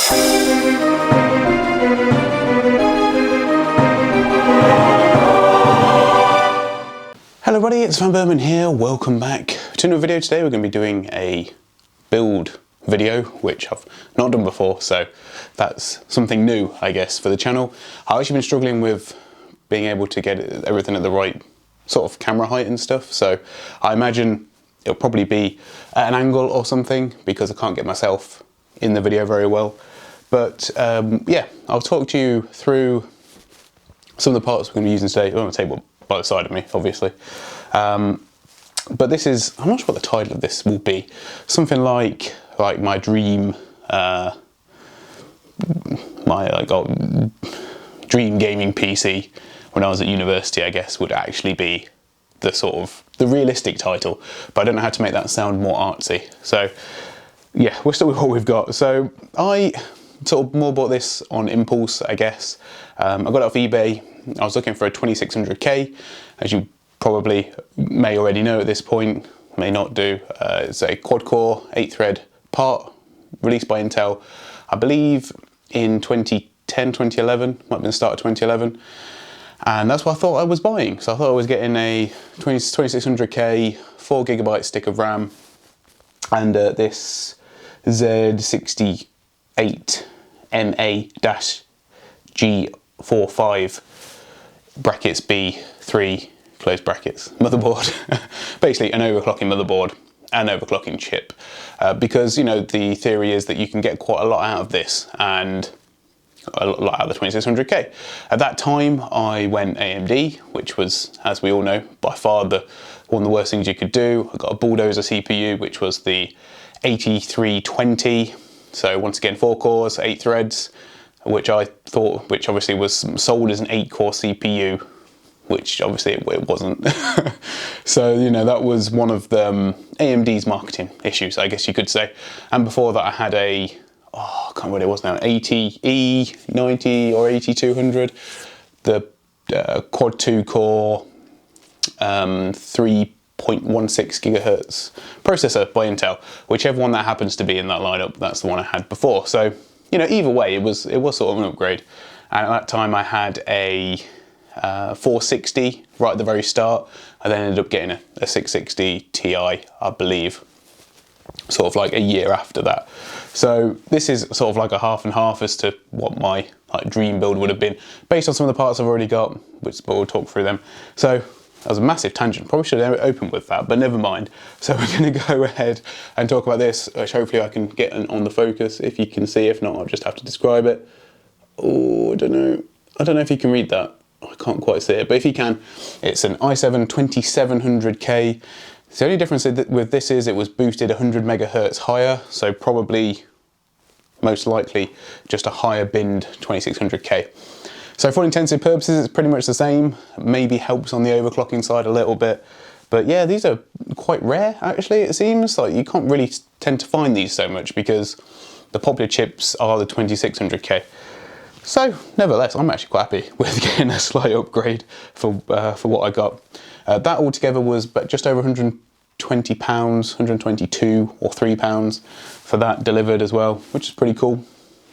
Hello everybody, it's vanburman here. Welcome back to another video. Today we're going to be doing a build video, which I've not done before, so that's something new, I guess, for the channel. I've actually been struggling with being able to get everything at the right sort of camera height and stuff, so I imagine it'll probably be at an angle or something because I can't get myself in the video very well. But yeah, I'll talk to you through some of the parts we're going to be using today. On the table by the side of me, obviously. But this is, I'm not sure what the title of this will be. Something like my dream, dream gaming PC when I was at university, I guess, would actually be the sort of the realistic title. But I don't know how to make that sound more artsy. So yeah, we'll start with what we've got. So I sort of more bought this on impulse, I guess. I got it off eBay. I was looking for a 2600K, as you probably may already know at this point, may not do. It's a quad-core, 8-thread part, released by Intel, I believe in 2010, 2011, might have been the start of 2011. And that's what I thought I was buying. So I thought I was getting a 2600K, 4GB stick of RAM, and this Z68NA-G45 brackets B3 close brackets motherboard. Basically an overclocking motherboard and overclocking chip, because, you know, the theory is that you can get quite a lot out of this and a lot out of the 2600K. At that time I went AMD, which was, as we all know, by far one of the worst things you could do. I got a bulldozer CPU, which was the 8320, so once again 4 cores, 8 threads, which obviously was sold as an 8-core CPU, which obviously it wasn't. So, you know, that was one of the AMD's marketing issues, I guess you could say. And before that I had a, I can't remember what it was now, 80E90 or 8200, the quad 2 core 3.16 gigahertz processor by Intel. Whichever one that happens to be in that lineup, that's the one I had before. So, you know, either way, it was sort of an upgrade. And at that time I had a 460 right at the very start. I then ended up getting a 660 Ti, I believe, sort of like a year after that. So this is sort of like a half and half as to what my dream build would have been, based on some of the parts I've already got, but we'll talk through them. So that was a massive tangent, probably should have opened with that, but never mind. So we're going to go ahead and talk about this, which hopefully I can get on the focus if you can see. If not, I'll just have to describe it. Oh, I don't know if you can read that. I can't quite see it, but if you can, it's an i7 2700K. The only difference with this is it was boosted 100 megahertz higher, so probably, most likely, just a higher binned 2600K. So for all intensive purposes, it's pretty much the same. Maybe helps on the overclocking side a little bit. But yeah, these are quite rare, actually, it seems. Like, you can't really tend to find these so much because the popular chips are the 2600K. So, nevertheless, I'm actually quite happy with getting a slight upgrade for what I got. That altogether was just over £120, 122 or £3 for that delivered as well, which is pretty cool.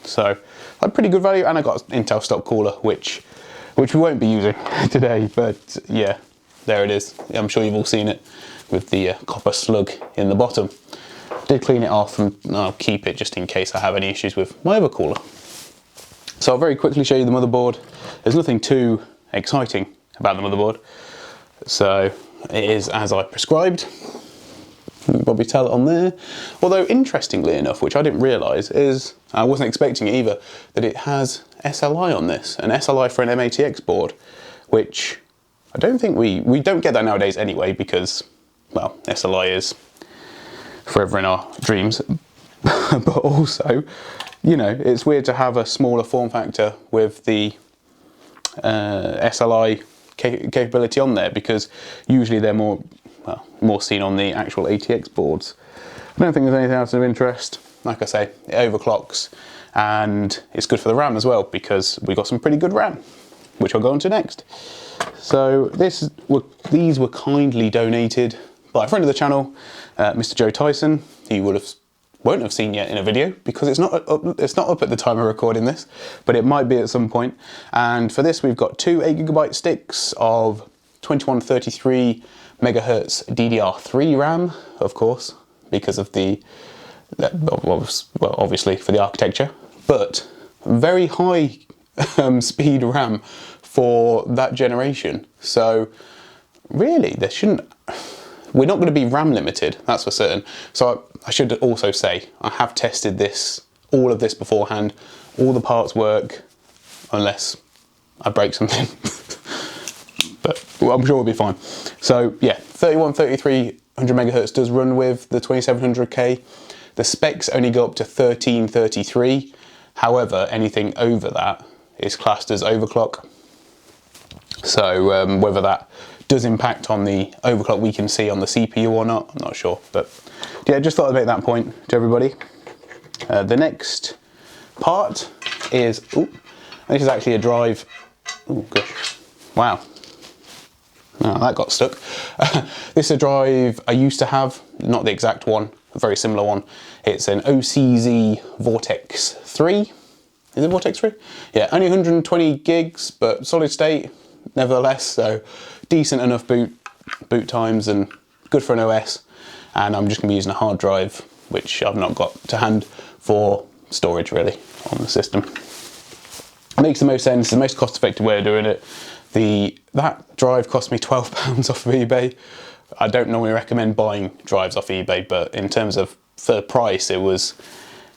So, I had pretty good value, and I got an Intel stock cooler, which we won't be using today, but yeah, there it is. I'm sure you've all seen it with the copper slug in the bottom. Did clean it off, and I'll keep it just in case I have any issues with my other cooler. So I'll very quickly show you the motherboard. There's nothing too exciting about the motherboard. So it is as I prescribed. You can probably tell it on there. Although interestingly enough, which I didn't realise, is, I wasn't expecting it either, that it has SLI on this. An SLI for an M-ATX board, which I don't think we don't get that nowadays anyway, because, well, SLI is forever in our dreams. But also, you know, it's weird to have a smaller form factor with the SLI capability on there, because usually they're more seen on the actual ATX boards. I don't think there's anything else of interest. Like I say, it overclocks, and it's good for the RAM as well, because we got some pretty good RAM, which I'll go on to next. So these were kindly donated by a friend of the channel, Mr. Joe Tyson. He would have won't have seen yet in a video because it's not up at the time of recording this, but it might be at some point. And for this, we've got two 8GB sticks of 2133 megahertz DDR3 RAM, of course, because of well, obviously for the architecture, but very high speed RAM for that generation. So really, we're not going to be RAM limited, that's for certain. So I should also say, I have tested all of this beforehand. All the parts work, unless I break something. But I'm sure we'll be fine. So yeah, 3300 megahertz does run with the 2700K. The specs only go up to 1333. However, anything over that is classed as overclock. So whether that does impact on the overclock we can see on the CPU or not, I'm not sure. But yeah, just thought I'd make that point to everybody. The next part is, this is actually a drive. Oh gosh, wow. Oh, that got stuck. This is a drive I used to have, not the exact one, a very similar one. It's an OCZ Vortex 3. Is it Vortex 3? Yeah, only 120 gigs, but solid state nevertheless, so decent enough boot times and good for an OS. And I'm just going to be using a hard drive, which I've not got to hand, for storage really on the system. Makes the most sense, the most cost-effective way of doing it. That drive cost me £12 off of eBay. I don't normally recommend buying drives off eBay, but in terms of for the price, it was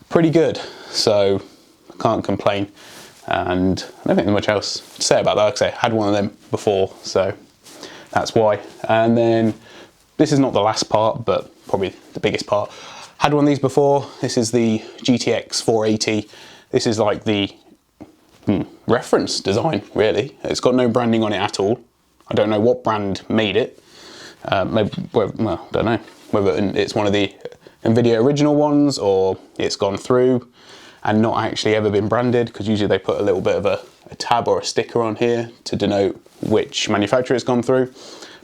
pretty good. So I can't complain. And I don't think there's much else to say about that. Like I say, I had one of them before, so that's why. And then this is not the last part, but probably the biggest part. Had one of these before. This is the GTX 480. This is like the reference design, really. It's got no branding on it at all. I don't know what brand made it. Maybe, well, I don't know whether it's one of the NVIDIA original ones or it's gone through and not actually ever been branded, because usually they put a little bit of a tab or a sticker on here to denote which manufacturer it's gone through.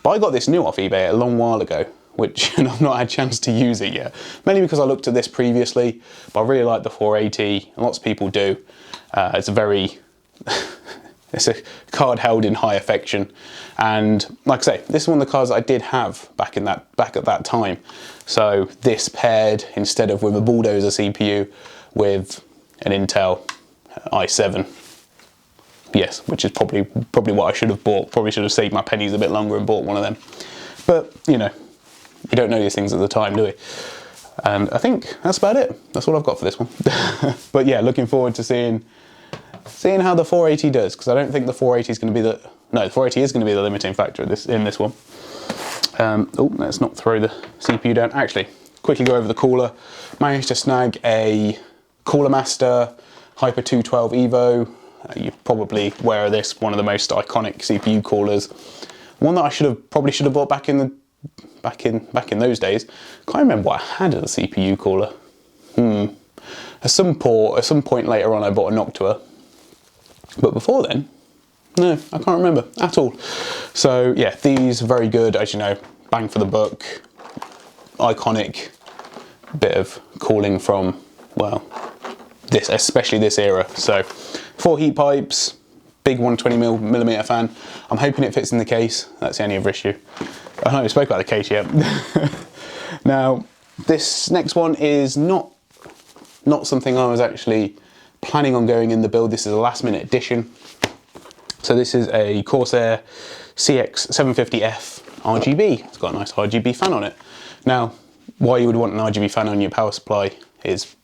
But I got this new off eBay a long while ago, which I've not had a chance to use it yet. Mainly because I looked at this previously, but I really like the 480, and lots of people do. It's a very, it's a card held in high affection. And like I say, this is one of the cards I did have back at that time. So this paired, instead of with a Bulldozer CPU, with an Intel i7. Yes, which is probably what I should have bought. Probably should have saved my pennies a bit longer and bought one of them. But, you know, we don't know these things at the time, do we? And I think that's about it. That's all I've got for this one. But yeah, looking forward to seeing how the 480 does, because I don't think the 480 is going to be the 480 is going to be the limiting factor in this one. Oh, let's not throw the CPU down. Actually, quickly go over the cooler. Managed to snag a Cooler Master Hyper 212 Evo. You're probably aware of this, one of the most iconic CPU coolers. One that I probably should have bought back in those days. Can't remember what I had as a CPU cooler. At some point later on, I bought a Noctua. But before then, no, I can't remember at all. So yeah, these are very good, as you know, bang for the buck, iconic bit of cooling from, well, especially this era. So 4 heat pipes, big 120mm fan. I'm hoping it fits in the case. That's the only other issue. I haven't spoke about the case yet. Now, this next one is not something I was actually planning on going in the build. This is a last minute addition. So this is a Corsair CX750F RGB. It's got a nice RGB fan on it. Now, why you would want an RGB fan on your power supply is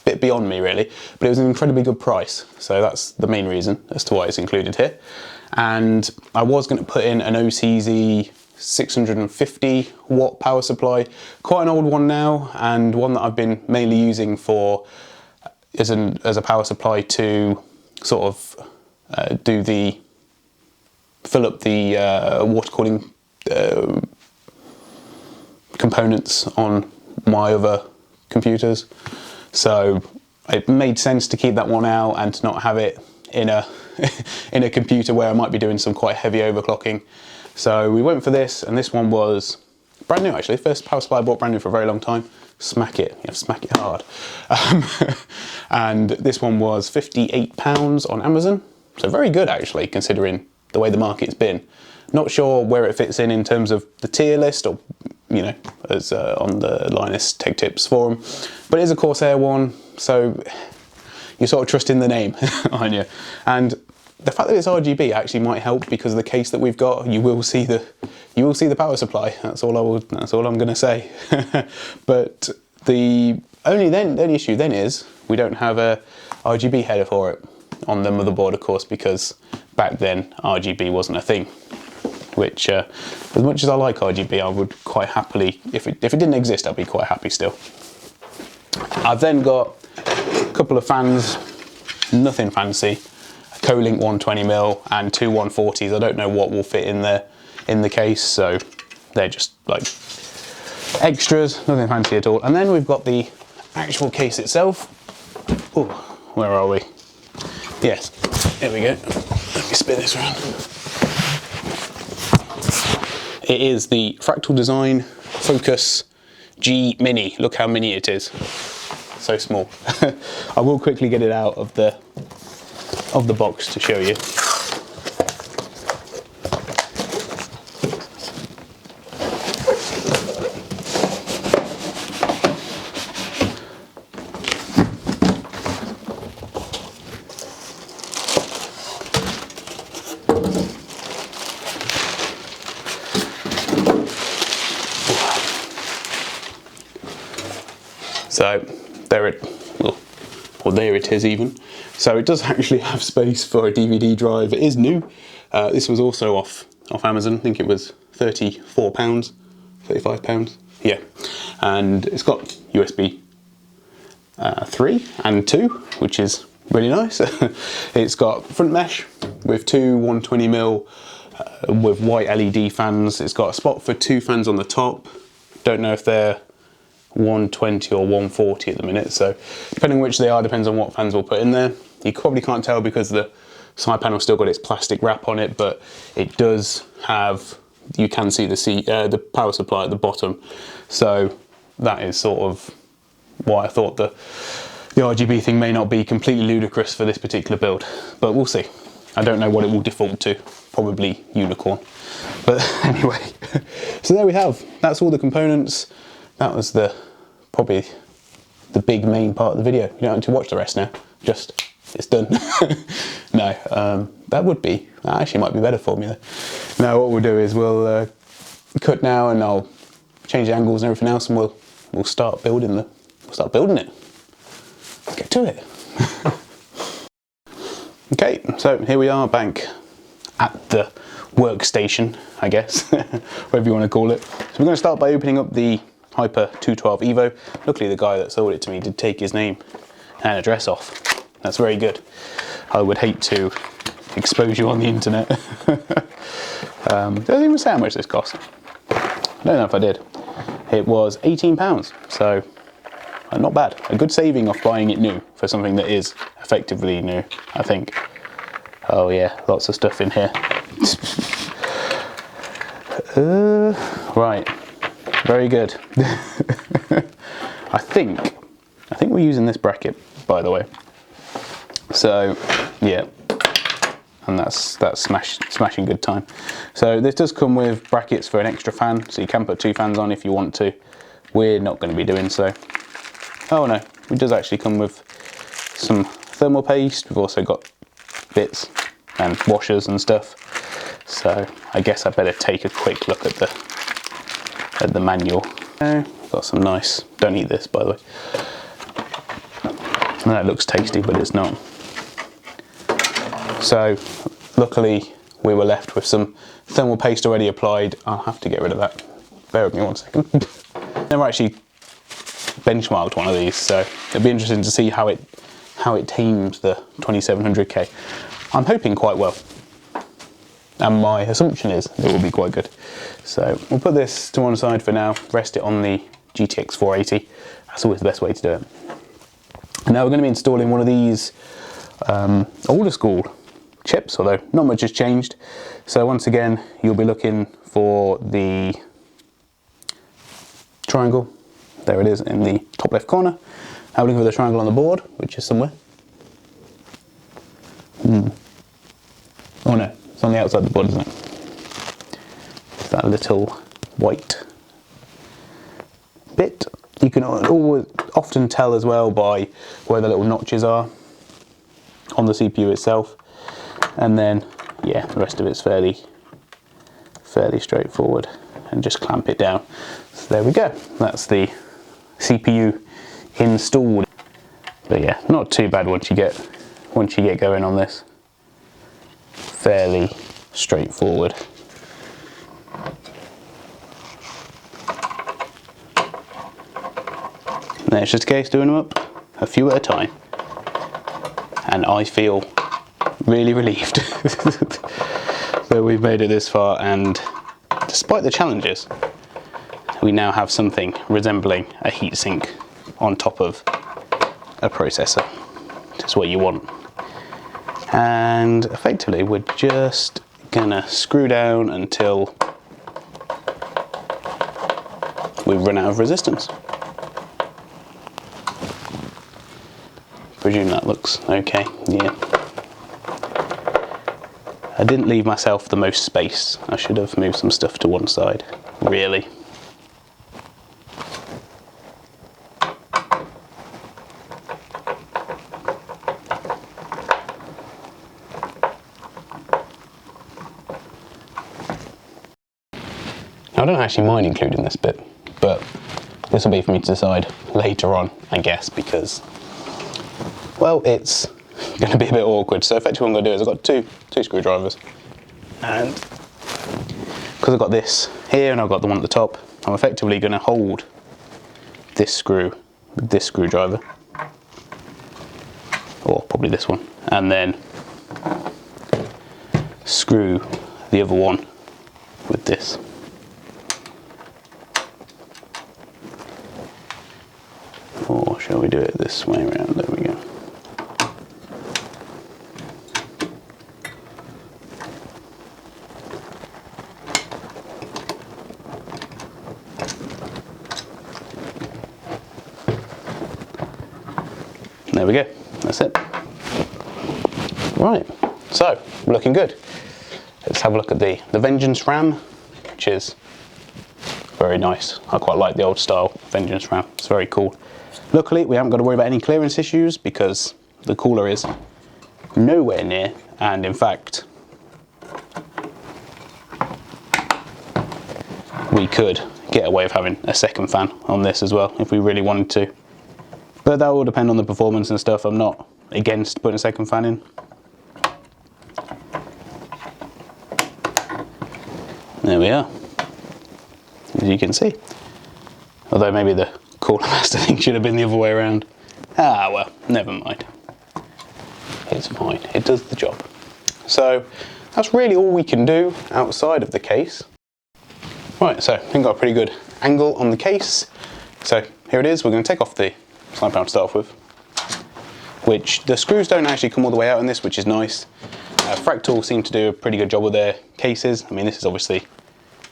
a bit beyond me really, but it was an incredibly good price. So that's the main reason as to why it's included here. And I was going to put in an OCZ 650 watt power supply, quite an old one now, and one that I've been mainly using as a power supply to sort of fill up the water cooling components on my other computers. So it made sense to keep that one out and to not have it in a in a computer where I might be doing some quite heavy overclocking. So we went for this, and this one was brand new actually, first power supply I bought brand new for a very long time. Smack it, you know, smack it hard. And this one was £58 on Amazon, so very good actually, considering the way the market's been. Not sure where it fits in terms of the tier list, or you know, as on the Linus Tech Tips forum, but it is a Corsair one, so you're sort of trusting the name, aren't you? And the fact that it's RGB actually might help because of the case that we've got. You will see the power supply. That's all I'm going to say. But the only issue then is we don't have a RGB header for it on the motherboard, of course, because back then RGB wasn't a thing. Which, as much as I like RGB, I would quite happily, if it didn't exist, I'd be quite happy still. I've then got a couple of fans, nothing fancy. A Co-Link 120mm and two 140s. I don't know what will fit in the case, so they're just like extras, nothing fancy at all. And then we've got the actual case itself. Oh, where are we? Yes, here we go. Let me spin this around. It is the Fractal Design Focus G Mini. Look how mini it is. So small. I will quickly get it out of the box to show you. So there it is even. So it does actually have space for a DVD drive. It is new. This was also off Amazon. I think it was £34, £35. Yeah, and it's got USB 3 and 2, which is really nice. It's got front mesh with two 120mm with white LED fans. It's got a spot for two fans on the top. Don't know if they're 120 or 140 at the minute, so depending on which they are depends on what fans we'll put in there. You probably can't tell because the side panel's still got its plastic wrap on it, but it does have, you can see the power supply at the bottom, so that is sort of why I thought the RGB thing may not be completely ludicrous for this particular build, but we'll see. I don't know what it will default to, probably unicorn, but anyway. So there we have, that's all the components. That was probably the big main part of the video. You don't have to watch the rest now, just it's done. No, that actually might be better for me though. Now what we'll do is we'll cut now, and I'll change the angles and everything else, and we'll start building it. Let's get to it. Okay, so here we are back at the workstation, I guess, whatever you want to call it. So we're going to start by opening up the Hyper 212 Evo. Luckily the guy that sold it to me did take his name and address off. That's very good. I would hate to expose you on the internet. Doesn't even say how much this cost. I don't know if I did. It was £18, so not bad. A good saving off buying it new for something that is effectively new, I think. Oh yeah, lots of stuff in here. Right. Very good. I think we're using this bracket, by the way. So yeah, and that's smashing good time. So this does come with brackets for an extra fan, so you can put two fans on if you want to. We're not going to be doing so. Oh no, it does actually come with some thermal paste. We've also got bits and washers and stuff. So I guess I better take a quick look at the manual. Got some nice, don't eat this by the way. That looks tasty, but it's not. So luckily we were left with some thermal paste already applied. I'll have to get rid of that. Bear with me 1 second. Never actually benchmarked one of these, so it'll be interesting to see how it tames the 2700K. I'm hoping quite well. And my assumption is it will be quite good. So we'll put this to one side for now, rest it on the GTX 480. That's always the best way to do it. And now we're going to be installing one of these older school chips, although not much has changed. So once again, you'll be looking for the triangle. There it is in the top left corner. Have a look at the triangle on the board, which is somewhere. Oh no, it's on the outside of the board, isn't it? It's that little white bit. You can often tell as well by where the little notches are on the CPU itself. And then, yeah, the rest of it's fairly straightforward, and just clamp it down. So there we go. That's the CPU installed. But yeah, not too bad once you get going on this. Fairly straightforward. Then it's just a case doing them up a few at a time. And I feel really relieved that we've made it this far, and despite the challenges, we now have something resembling a heatsink on top of a processor. That's what you want. And effectively we're just gonna screw down until we run out of resistance. Presume that looks okay, yeah. I didn't leave myself the most space. I should have moved some stuff to one side, really. I don't actually mind including this bit, but this will be for me to decide later on, I guess, because, well, it's going to be a bit awkward. So effectively what I'm going to do is I've got two screwdrivers, and because I've got this here and I've got the one at the top, I'm effectively going to hold this screw with this screwdriver, or probably this one, and then screw the other one with this. Or shall we do it this way around? There we go. There we go, that's it. Right, so looking good. Let's have a look at the Vengeance RAM, which is very nice. I quite like the old style Vengeance RAM, it's very cool. Luckily we haven't got to worry about any clearance issues because the cooler is nowhere near, and in fact we could get away with having a second fan on this as well if we really wanted to. But that will depend on the performance and stuff. I'm not against putting a second fan in. There we are, as you can see. Although maybe the Cooler Master thing should have been the other way around. Ah well, never mind. It's fine, it does the job. So that's really all we can do outside of the case. Right, so I think I got a pretty good angle on the case. So here it is, we're going to take off the slide panel to start off with, which the screws don't actually come all the way out in this, which is nice. Fractal seem to do a pretty good job with their cases. I mean, this is obviously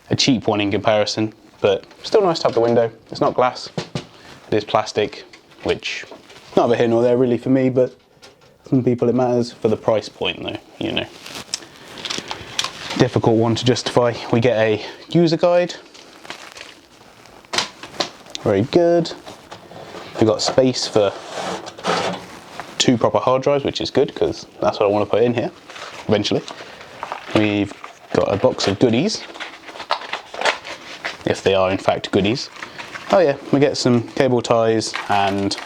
a cheap one in comparison, but still nice to have the window. It's not glass, it is plastic, which neither here nor there really for me, but some people it matters. For the price point though, you know. Difficult one to justify. We get a user guide. Very good. We've got space for 2 proper hard drives, which is good because that's what I want to put in here eventually. We've got a box of goodies, if they are in fact goodies. Oh yeah, we get some cable ties and,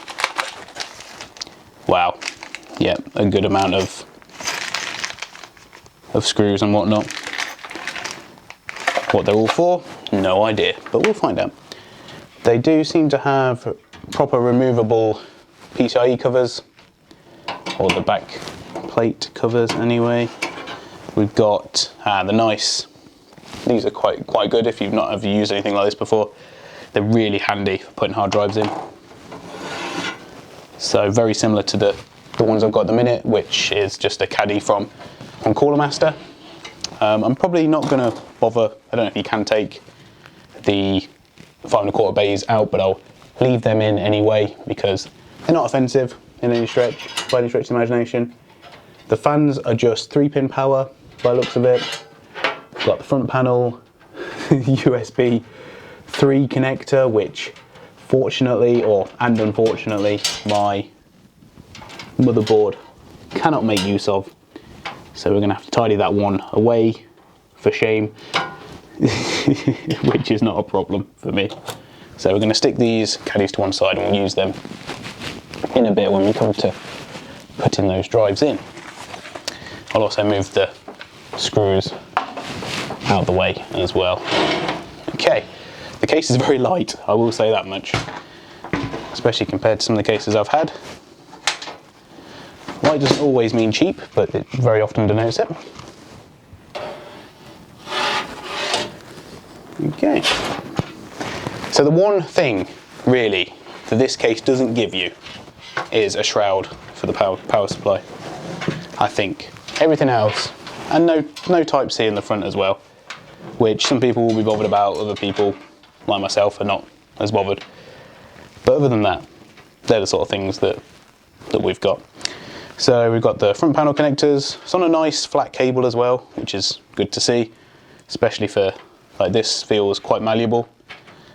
wow, yeah, a good amount of screws and whatnot. What they're all for, no idea, but we'll find out. They do seem to have proper removable PCIe covers, or the back plate covers anyway. We've got the nice, these are quite good if you've not ever used anything like this before. They're really handy for putting hard drives in. So very similar to the ones I've got at the minute, which is just a caddy from Cooler Master. I'm probably not going to bother, I don't know if you can take the 5¼ bays out, but I'll leave them in anyway because they're not offensive in any stretch, by any stretch of the imagination. The fans are just 3-pin power by the looks of it. We've got the front panel, USB 3 connector, which fortunately and unfortunately my motherboard cannot make use of. So we're going to have to tidy that one away for shame, which is not a problem for me. So we're going to stick these caddies to one side and we'll use them in a bit when we come to putting those drives in. I'll also move the screws out of the way as well. Okay, the case is very light, I will say that much, especially compared to some of the cases I've had. Light doesn't always mean cheap, but it very often denotes it. Okay, so the one thing really that this case doesn't give you is a shroud for the power supply, I think. Everything else, and no Type-C in the front as well, which some people will be bothered about, other people, like myself, are not as bothered. But other than that, they're the sort of things that we've got. So we've got the front panel connectors. It's on a nice flat cable as well, which is good to see, especially for, like, this feels quite malleable,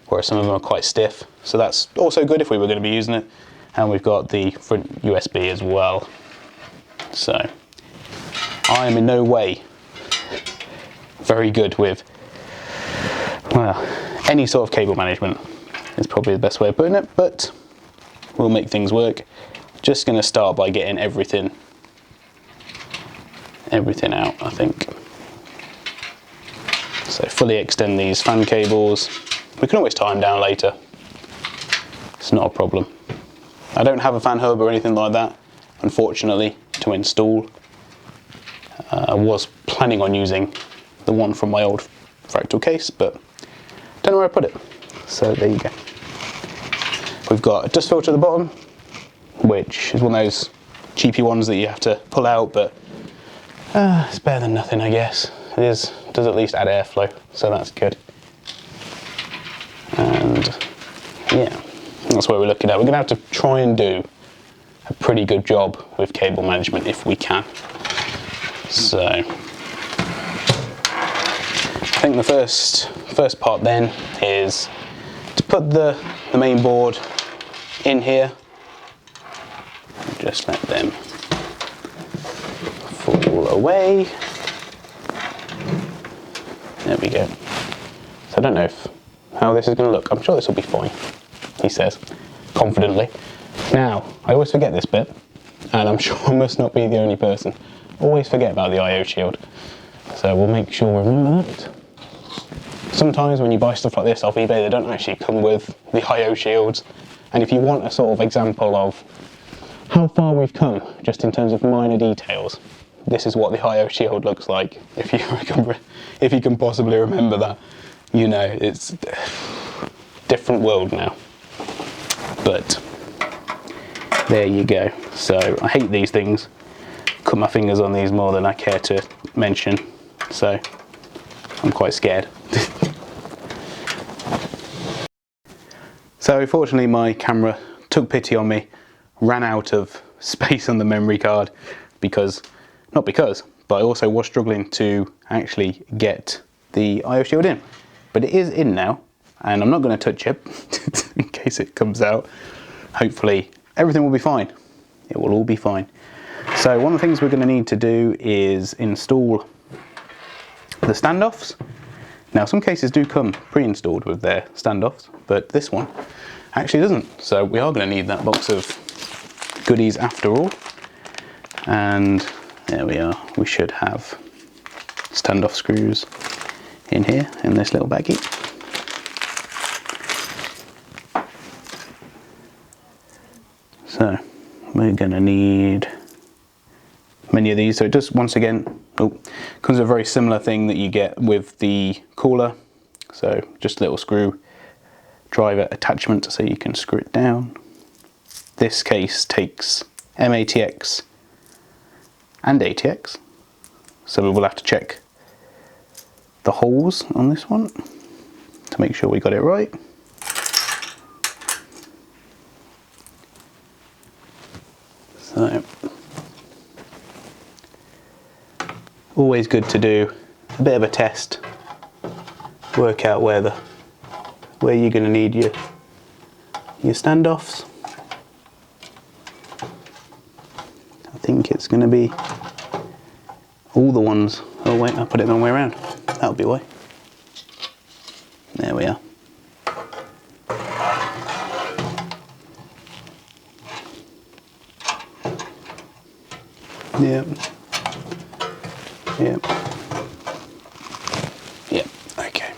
whereas some of them are quite stiff. So that's also good if we were going to be using it. And we've got the front USB as well. So I am in no way very good with, well, any sort of cable management is probably the best way of putting it, but we'll make things work. Just going to start by getting everything out, I think. So fully extend these fan cables. We can always tie them down later. It's not a problem. I don't have a fan hub or anything like that, unfortunately, to install. I was planning on using the one from my old fractal case, but don't know where I put it. So there you go. We've got a dust filter at the bottom, which is one of those cheapy ones that you have to pull out, but it's better than nothing, I guess. It does at least add airflow, so that's good. And yeah, that's what we're looking at. We're going to have to try and do a pretty good job with cable management if we can. So I think the first part then is to put the main board in here. Just let them fall away. There we go. So I don't know how this is going to look. I'm sure this will be fine, he says, confidently. Now, I always forget this bit, and I'm sure I must not be the only person. Always forget about the I/O shield. So we'll make sure we remember that. Sometimes when you buy stuff like this off eBay, they don't actually come with the I/O shields. And if you want a sort of example of how far we've come, just in terms of minor details, this is what the I/O shield looks like. If you can possibly remember that, you know, it's a different world now. But there you go. So I hate these things. Cut my fingers on these more than I care to mention. So I'm quite scared. So fortunately my camera took pity on me, ran out of space on the memory card but I also was struggling to actually get the I/O shield in. But it is in now, and I'm not going to touch it in case it comes out. Hopefully everything will be fine. It will all be fine. So one of the things we're going to need to do is install the standoffs. Now some cases do come pre-installed with their standoffs, but this one actually doesn't. So we are going to need that box of goodies after all. And there we are. We should have standoff screws in here in this little baggie. So we're going to need many of these. So it does, once again, comes with a very similar thing that you get with the cooler. So just a little screw driver attachment so you can screw it down. This case takes MATX and ATX, so we will have to check the holes on this one to make sure we got it right. So, always good to do a bit of a test, work out where you're going to need your standoffs. I think it's going to be all the ones. Oh wait, I put it the wrong way around. That'll be why. There we are. Yep. Yep. Yep. Okay.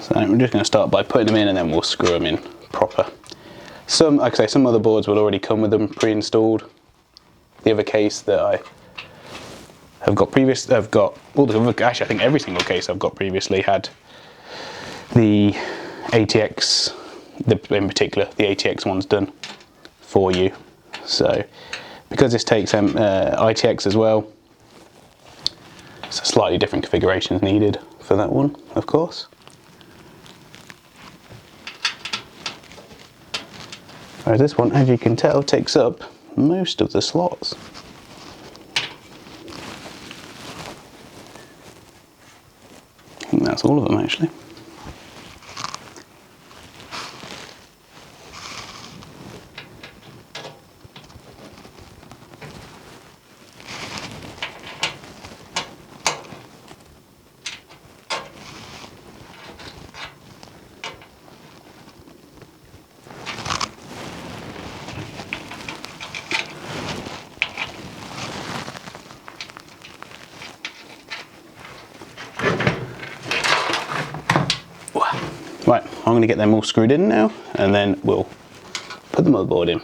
So we're just going to start by putting them in, and then we'll screw them in proper. Some, like I say, some motherboards will already come with them pre-installed. The other case that I have got all the other, actually I think every single case I've got previously had the ATX, in particular the ATX ones done for you. So because this takes ITX as well, so slightly different configurations needed for that one, of course. Whereas this one, as you can tell, takes up most of the slots. I think that's all of them actually. Right, I'm going to get them all screwed in now, and then we'll put the motherboard in.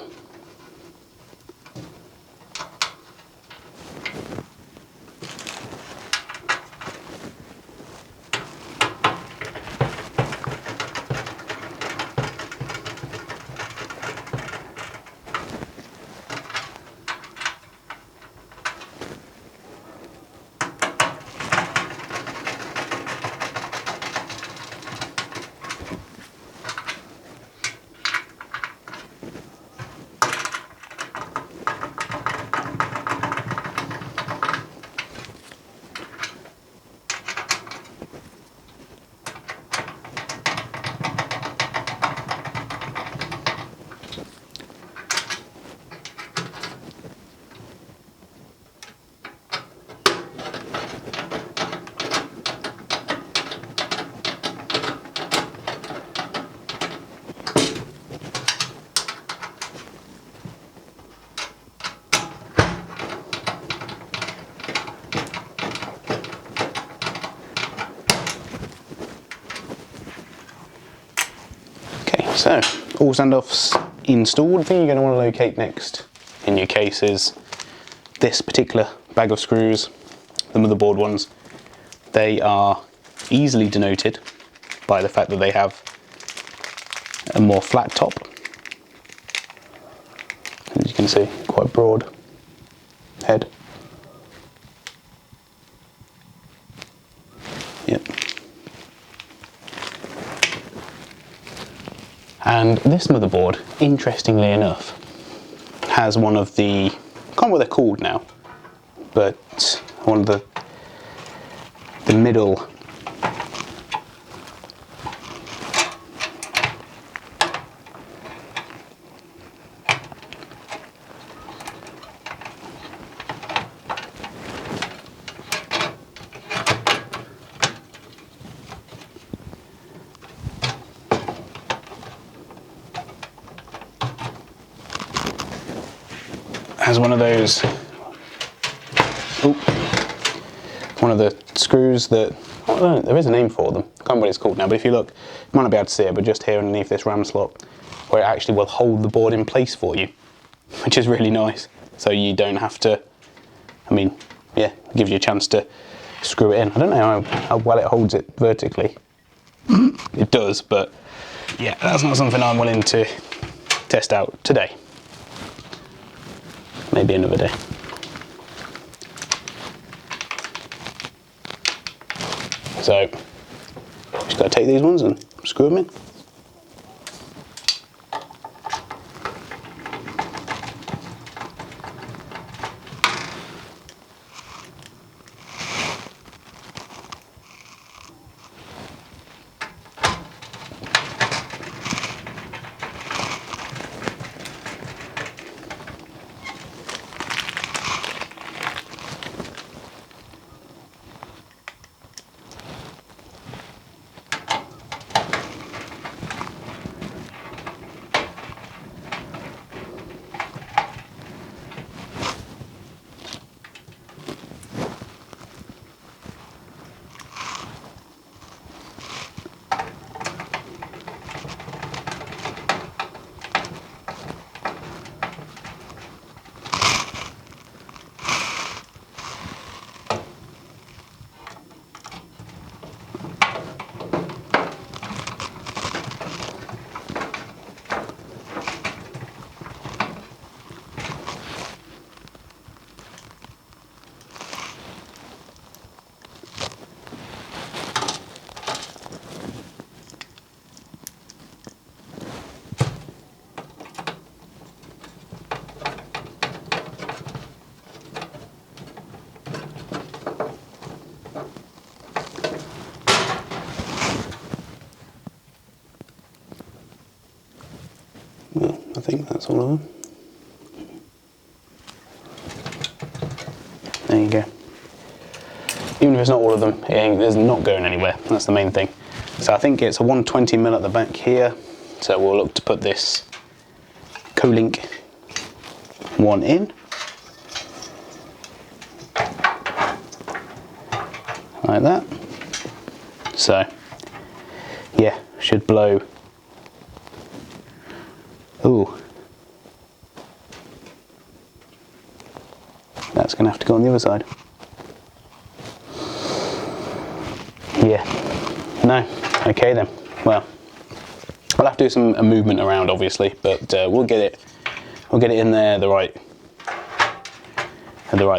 So, all standoffs installed. The thing you're going to want to locate next in your case is this particular bag of screws, the motherboard ones. They are easily denoted by the fact that they have a more flat top. As you can see, quite broad head. Yep. And this motherboard, interestingly enough, has one of the, I can't remember what they're called now, but one of the middle has one of those, one of the screws that, I don't know, there is a name for them, I can't remember what it's called now, but if you look, you might not be able to see it, but just here underneath this RAM slot, where it actually will hold the board in place for you, which is really nice. So you don't have to, I mean, yeah, it gives you a chance to screw it in. I don't know how well it holds it vertically. It does, but yeah, that's not something I'm willing to test out today. Maybe another day. So just got to take these ones and screw them in. Well, I think that's all of them. There you go. Even if it's not all of them, it's not going anywhere. That's the main thing. So I think it's a 120mm at the back here. So we'll look to put this Co-Link one in. Like that. So, yeah, should blow. Ooh. That's going to have to go on the other side. Yeah. No. Okay then. Well, I'll have to do some movement around, obviously, but we'll get it in there the right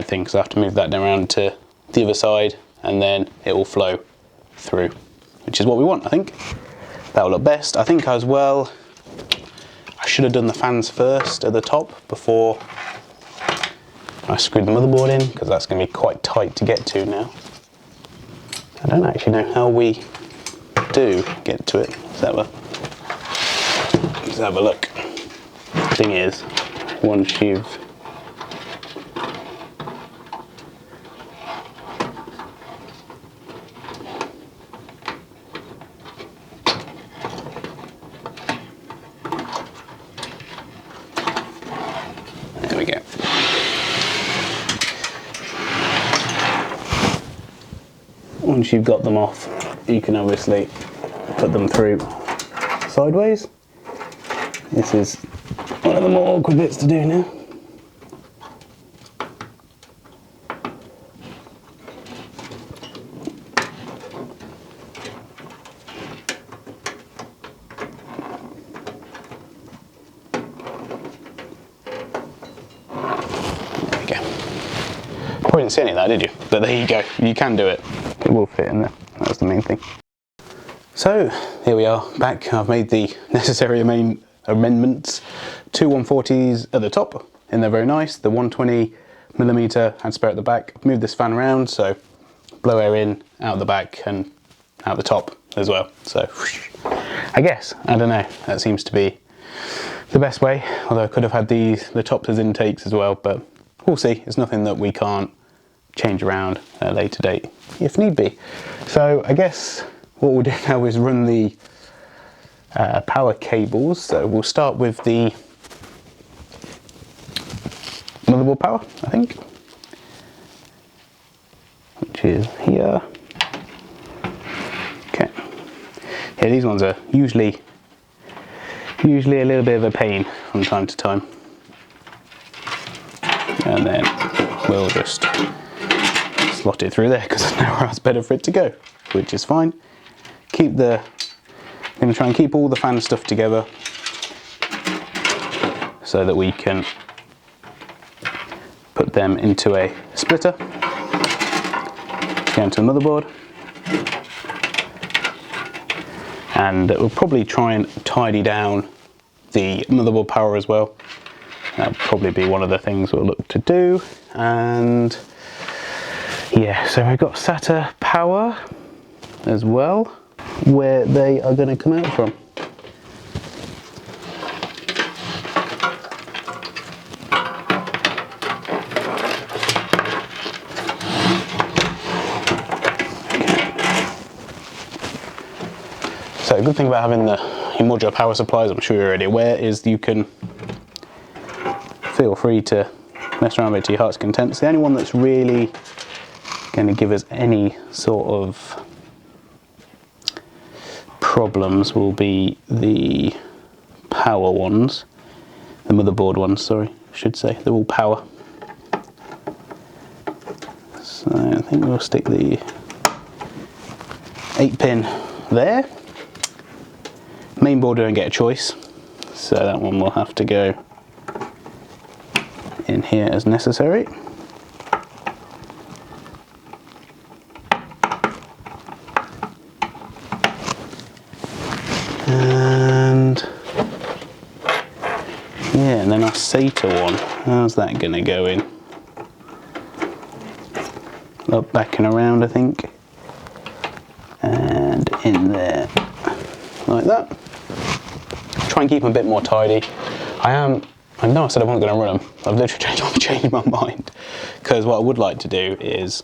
thing. So I have to move that around to the other side, and then it will flow through, which is what we want. I think that will look best. I think as well, I should have done the fans first at the top before I screwed the motherboard in, because that's going to be quite tight to get to now. I don't actually know how we do get to it. Let's have a look. The thing is, once you've there we go. Once you've got them off, you can obviously put them through sideways. This is one of the more awkward bits to do now. There we go. Probably didn't see any of that, did you? But there you go. You can do it. It will fit in there. That's the main thing. So here we are back. I've made the necessary amendments. Two 140s at the top, and they're very nice. The 120mm had spare at the back. Moved this fan around, so blow air in, out the back, and out the top as well. So I guess, I don't know, that seems to be the best way. Although I could have had the tops as intakes as well, but we'll see. It's nothing that we can't change around at a later date if need be. So I guess what we'll do now is run the power cables. So we'll start with the motherboard power, I think, which is here. Okay. Yeah, these ones are usually a little bit of a pain from time to time. And then we'll just slot it through there because there's nowhere else better for it to go, which is fine. I'm going to try and keep all the fan stuff together so that we can put them into a splitter, go into the motherboard, And we'll probably try and tidy down the motherboard power as well. That'll probably be one of the things we'll look to do. And yeah, so we've got SATA power as well, where they are going to come out from. So the good thing about having the modular power supplies, I'm sure you're already aware, is you can feel free to mess around with it to your heart's content. So the only one that's really going to give us any sort of problems will be the power ones, the motherboard ones, sorry, I should say. They're all power. So I think we'll stick the 8-pin there. Main board don't get a choice, so that one will have to go in here as necessary. And yeah, and then our SATA one, how's that going to go in? Up, back and around, I think. And in there, like that. Try and keep them a bit more tidy. I know I said I wasn't going to run them. I've literally changed my mind. Because what I would like to do is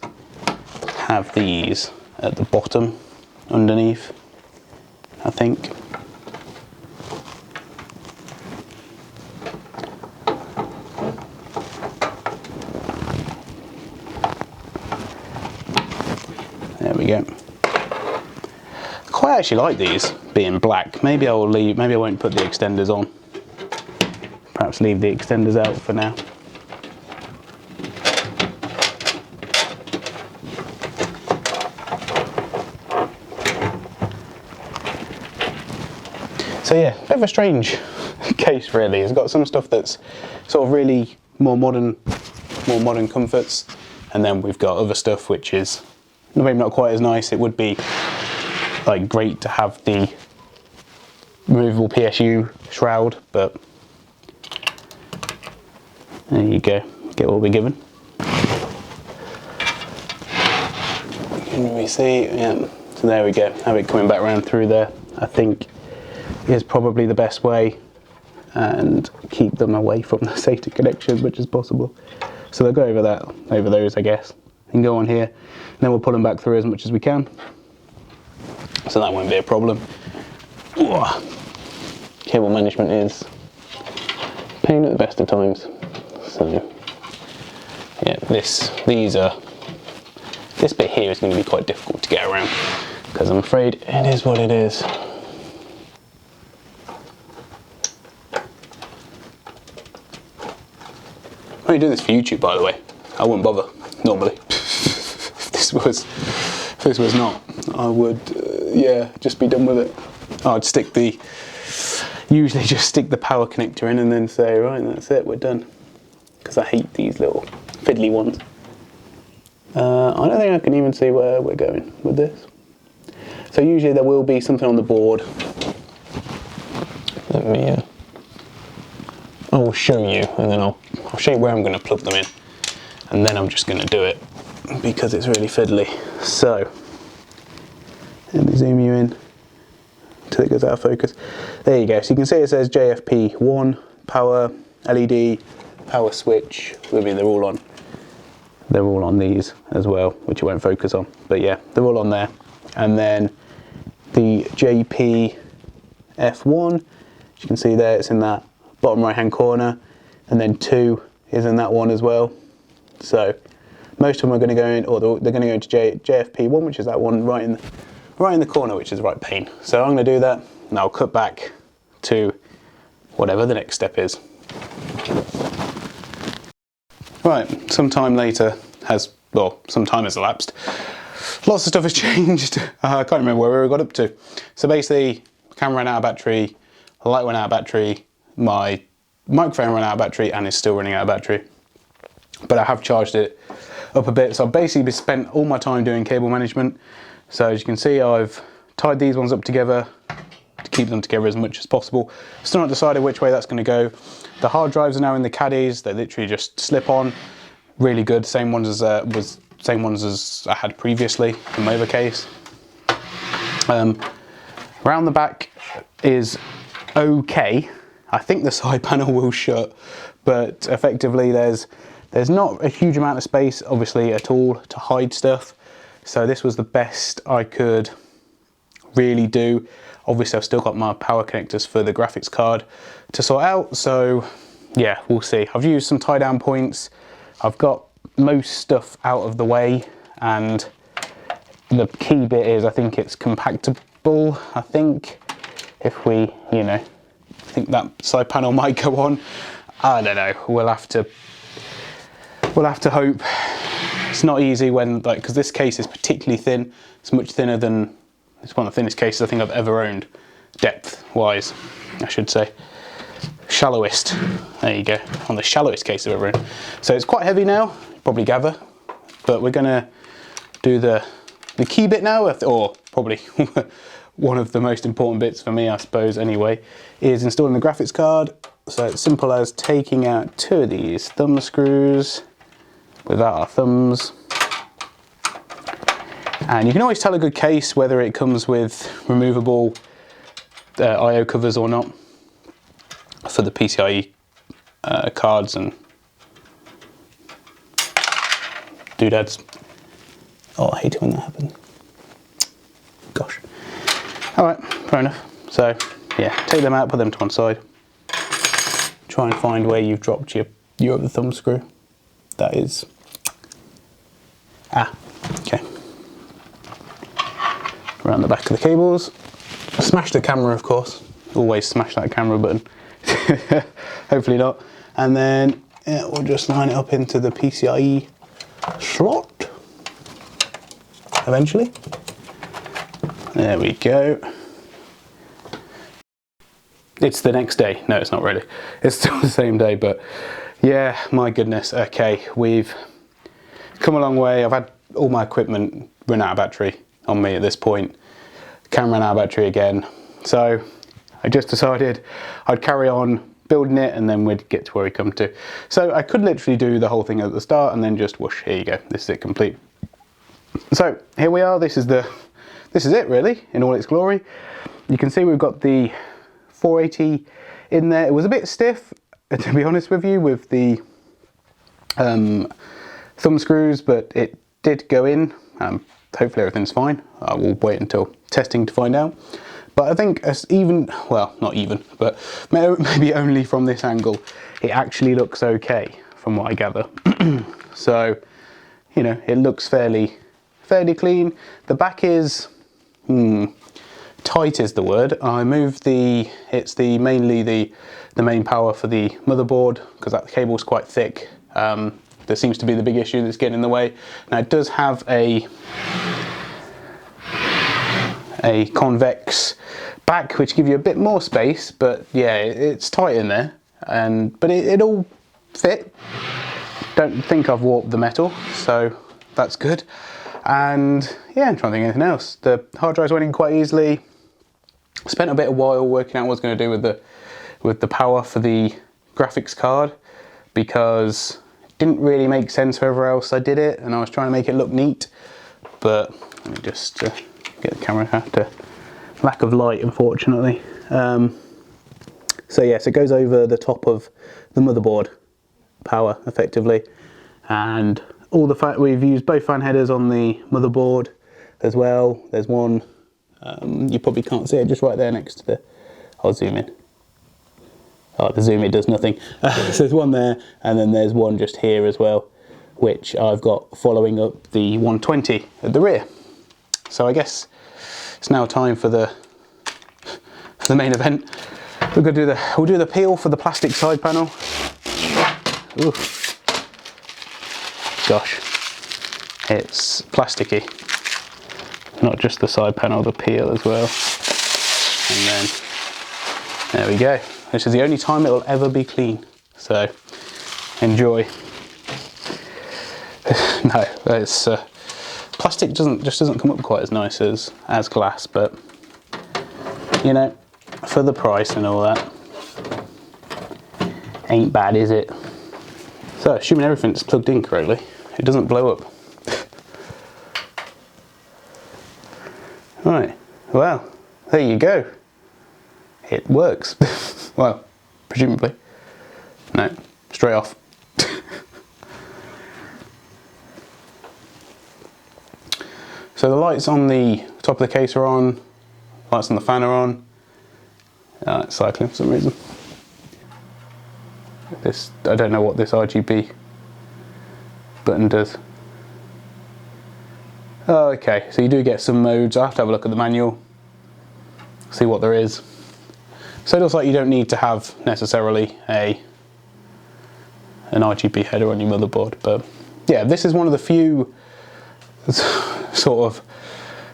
have these at the bottom underneath, I think. There we go. I quite actually like these being black. Maybe I will leave, maybe I won't put the extenders on. Perhaps leave the extenders out for now. So yeah, a bit of a strange case really. It's got some stuff that's sort of really more modern comforts, and then we've got other stuff which is maybe not quite as nice. It would be like great to have the removable PSU shroud, but there you go, get what we're given. Can we see? Yeah, so there we go, have it coming back round through there, I think is probably the best way, and keep them away from the SATA connection as much as possible. So they'll go over those I guess, and go on here, and then we'll pull them back through as much as we can. So that won't be a problem. Ooh. Cable management is pain at the best of times. So yeah, this bit here is going to be quite difficult to get around, because I'm afraid it is what it is. I'm only doing this for YouTube, by the way. I wouldn't bother normally. If this was not, I would yeah, just be done with it. I'd usually just stick the power connector in and then say, right, that's it, we're done. Because I hate these little fiddly ones. I don't think I can even see where we're going with this. So usually there will be something on the board. Let me, I will show you, and then I'll show you where I'm going to plug them in. And then I'm just going to do it, because it's really fiddly. So, let me zoom you in until it goes out of focus. There you go. So you can see it says JFP1, power, LED, power switch. I mean, they're all on these as well, which it won't focus on. But yeah, they're all on there. And then the JP F1, as you can see there, it's in that bottom right hand corner. And then 2 is in that one as well. So most of them are going to go in, or they're going to go into JFP1, which is that one right in the corner, which is right pane. So I'm going to do that, and I'll cut back to whatever the next step is. Right, some time later some time has elapsed. Lots of stuff has changed. I can't remember where we got up to. So basically, the camera ran out of battery, the light went out of battery, my microphone ran out of battery, and is still running out of battery. But I have charged it up a bit, so I've basically spent all my time doing cable management. So as you can see, I've tied these ones up together to keep them together as much as possible. Still not decided which way that's going to go. The hard drives are now in the caddies. They literally just slip on. Really good. Same ones as I had previously in my other case. Around the back is okay. I think the side panel will shut, but effectively there's not a huge amount of space, obviously, at all to hide stuff. So this was the best I could really do. Obviously, I've still got my power connectors for the graphics card to sort out. So yeah, we'll see. I've used some tie down points. I've got most stuff out of the way, and the key bit is, I think it's compactable. I think if we, you know, I think that side panel might go on. I don't know. We'll have to hope. It's not easy when, like, because this case is particularly thin. It's much thinner than, it's one of the thinnest cases I think I've ever owned, depth wise, I should say. Shallowest, there you go, on the shallowest case I've ever owned. So it's quite heavy now, you probably gather, but we're gonna do the key bit now, or probably one of the most important bits for me, I suppose anyway, is installing the graphics card. So it's simple as taking out 2 of these thumb screws without our thumbs. And you can always tell a good case whether it comes with removable I/O covers or not for the PCIe cards and doodads. Oh, I hate it when that happens. Gosh. All right, fair enough. So yeah, take them out, put them to one side. Try and find where you've dropped your other thumb screw. That is, okay. Around the back of the cables. Smash the camera, of course. Always smash that camera button. Hopefully not. And then yeah, we'll just line it up into the PCIe slot. Eventually. There we go. It's the next day. No, it's not really. It's still the same day, but yeah, my goodness. Okay, we've come a long way. I've had all my equipment run out of battery on me at this point. Camera ran out of battery again. So I just decided I'd carry on building it and then we'd get to where we come to. So I could literally do the whole thing at the start and then just whoosh, here you go. This is it complete. So here we are. This is it really in all its glory. You can see we've got the 480 in there. It was a bit stiff, to be honest with you, with the thumb screws, but it did go in. Hopefully everything's fine. I will wait until testing to find out. But I think even, well, not even, but maybe only from this angle, it actually looks okay from what I gather. So, you know, it looks fairly clean. The back is, tight is the word. I moved it's mainly the main power for the motherboard, because that cable's quite thick. There seems to be the big issue that's getting in the way. Now it does have a convex back, which gives you a bit more space, but yeah, it's tight in there, but it all fit. Don't think I've warped the metal, so that's good. And yeah, I'm trying to think of anything else. The hard drives went in quite easily. Spent a bit of while working out what I was going to do with the power for the graphics card, because it didn't really make sense wherever else I did it, and I was trying to make it look neat. But let me just get the camera out to lack of light, unfortunately. So yes, it goes over the top of the motherboard power effectively, and all the we've used both fan headers on the motherboard as well. There's one, you probably can't see it, just right there next to the, I'll zoom in. Oh, the zoom, it does nothing. So there's one there, and then there's one just here as well, which I've got following up the 120 at the rear. So I guess it's now time for the main event. We'll do the peel for the plastic side panel. Ooh. Gosh, it's plasticky. Not just the side panel, the peel as well. And then there we go. This is the only time it will ever be clean. So enjoy. No, it's plastic just doesn't come up quite as nice as glass, but you know, for the price and all that, ain't bad, is it? So, assuming everything's plugged in correctly, it doesn't blow up. Right, well, there you go. It works. Well, presumably. No, straight off. So the lights on the top of the case are on, lights on the fan are on. It's cycling for some reason. This, I don't know what this RGB button does. Oh, okay, so you do get some modes. I have to have a look at the manual, see what there is. So it looks like you don't need to have necessarily an RGB header on your motherboard, but yeah, this is one of the few sort of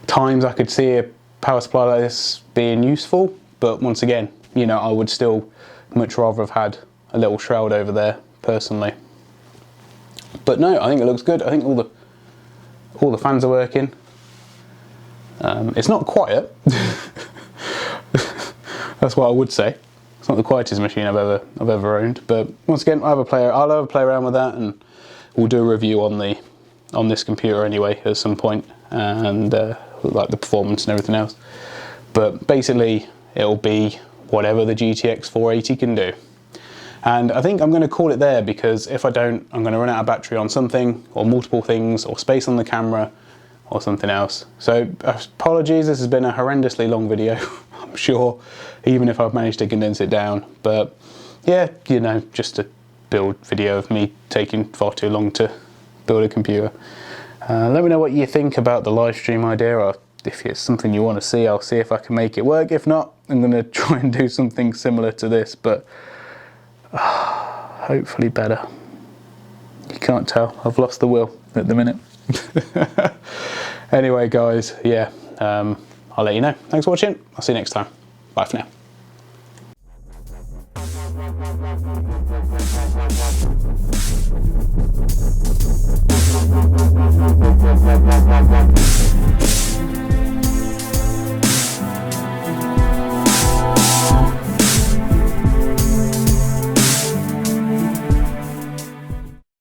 times I could see a power supply like this being useful, but once again, you know, I would still much rather have had a little shroud over there personally. But no, I think it looks good. I think all the fans are working. It's not quiet. That's what I would say. It's not the quietest machine I've ever owned, but once again, I'll have a play around with that, and we'll do a review on this computer anyway at some point, and like the performance and everything else. But basically, it'll be whatever the GTX 480 can do. And I think I'm going to call it there, because if I don't, I'm going to run out of battery on something, or multiple things, or space on the camera, or something else. So apologies, this has been a horrendously long video, I'm sure, even if I've managed to condense it down. But yeah, you know, just a build video of me taking far too long to build a computer. Let me know what you think about the live stream idea, or if it's something you want to see, I'll see if I can make it work. If not, I'm going to try and do something similar to this, but hopefully better. You can't tell, I've lost the will at the minute. Anyway guys, yeah, I'll let you know. Thanks for watching, I'll see you next time. Bye for now.